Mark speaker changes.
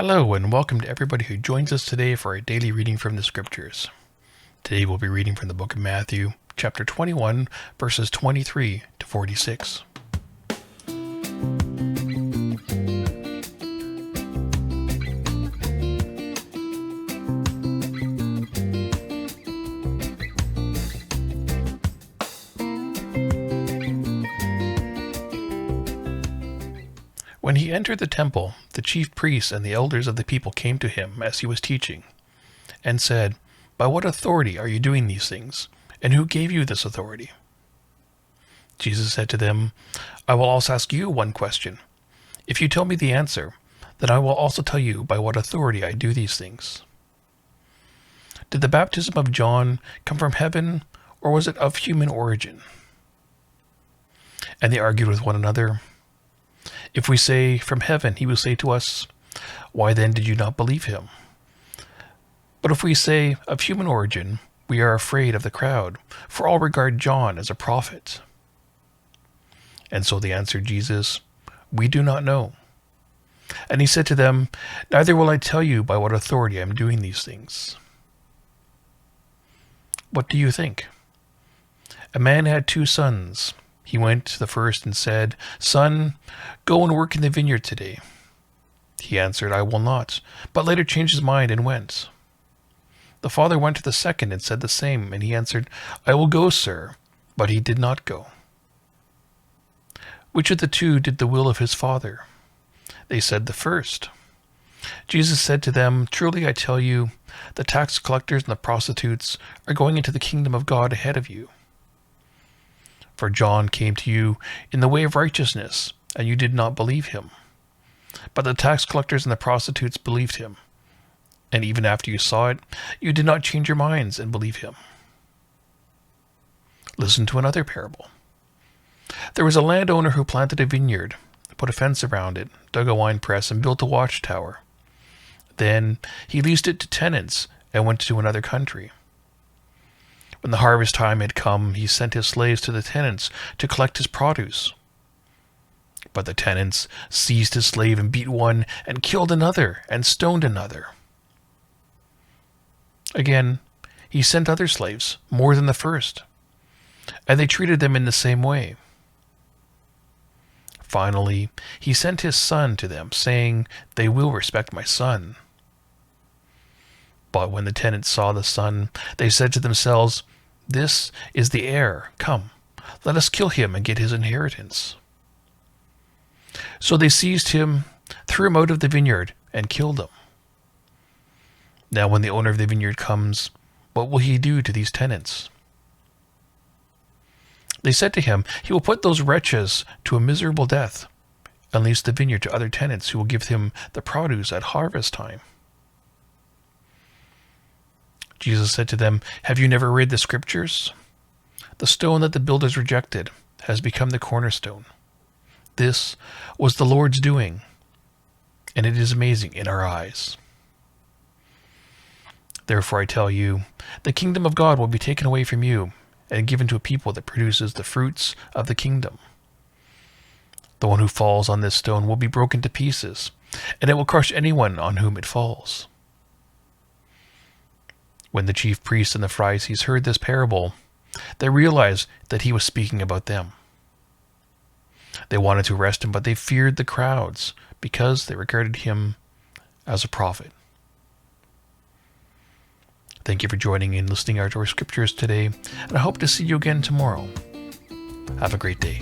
Speaker 1: Hello and welcome to everybody who joins us today for our daily reading from the scriptures. Today we'll be reading from the book of Matthew, chapter 21, verses 23 to 46. When he entered the temple, the chief priests and the elders of the people came to him as he was teaching, and said, "By what authority are you doing these things? And who gave you this authority?" Jesus said to them, "I will also ask you one question. If you tell me the answer, then I will also tell you by what authority I do these things. Did the baptism of John come from heaven, or was it of human origin?" And they argued with one another. "If we say, 'From heaven,' he will say to us, 'Why then did you not believe him?' But if we say, 'Of human origin,' we are afraid of the crowd, for all regard John as a prophet." And so they answered Jesus, "We do not know." And he said to them, "Neither will I tell you by what authority I am doing these things. What do you think? A man had 2 sons. He went to the first and said, 'Son, go and work in the vineyard today.' He answered, 'I will not,' but later changed his mind and went. The father went to the second and said the same, and he answered, 'I will go, sir,' but he did not go. Which of the 2 did the will of his father? They said, 'The first.' Jesus said to them, 'Truly I tell you, the tax collectors and the prostitutes are going into the kingdom of God ahead of you. For John came to you in the way of righteousness, and you did not believe him. But the tax collectors and the prostitutes believed him. And even after you saw it, you did not change your minds and believe him. Listen to another parable. There was a landowner who planted a vineyard, put a fence around it, dug a wine press, and built a watchtower. Then he leased it to tenants and went to another country. When the harvest time had come, he sent his slaves to the tenants to collect his produce. But the tenants seized his slave and beat one and killed another and stoned another. Again, he sent other slaves, more than the first, and they treated them in the same way. Finally, he sent his son to them, saying, 'They will respect my son.' But when the tenants saw the son, they said to themselves, 'This is the heir. Come, let us kill him and get his inheritance.' So they seized him, threw him out of the vineyard, and killed him. Now when the owner of the vineyard comes, what will he do to these tenants?" They said to him, "He will put those wretches to a miserable death, and lease the vineyard to other tenants who will give him the produce at harvest time." Jesus said to them, "Have you never read the scriptures? The stone that the builders rejected has become the cornerstone. This was the Lord's doing, and it is amazing in our eyes. Therefore I tell you, the kingdom of God will be taken away from you and given to a people that produces the fruits of the kingdom. The one who falls on this stone will be broken to pieces, and it will crush anyone on whom it falls." When the chief priests and the Pharisees heard this parable, they realized that he was speaking about them. They wanted to arrest him, but they feared the crowds because they regarded him as a prophet. Thank you for joining and listening to our scriptures today, and I hope to see you again tomorrow. Have a great day.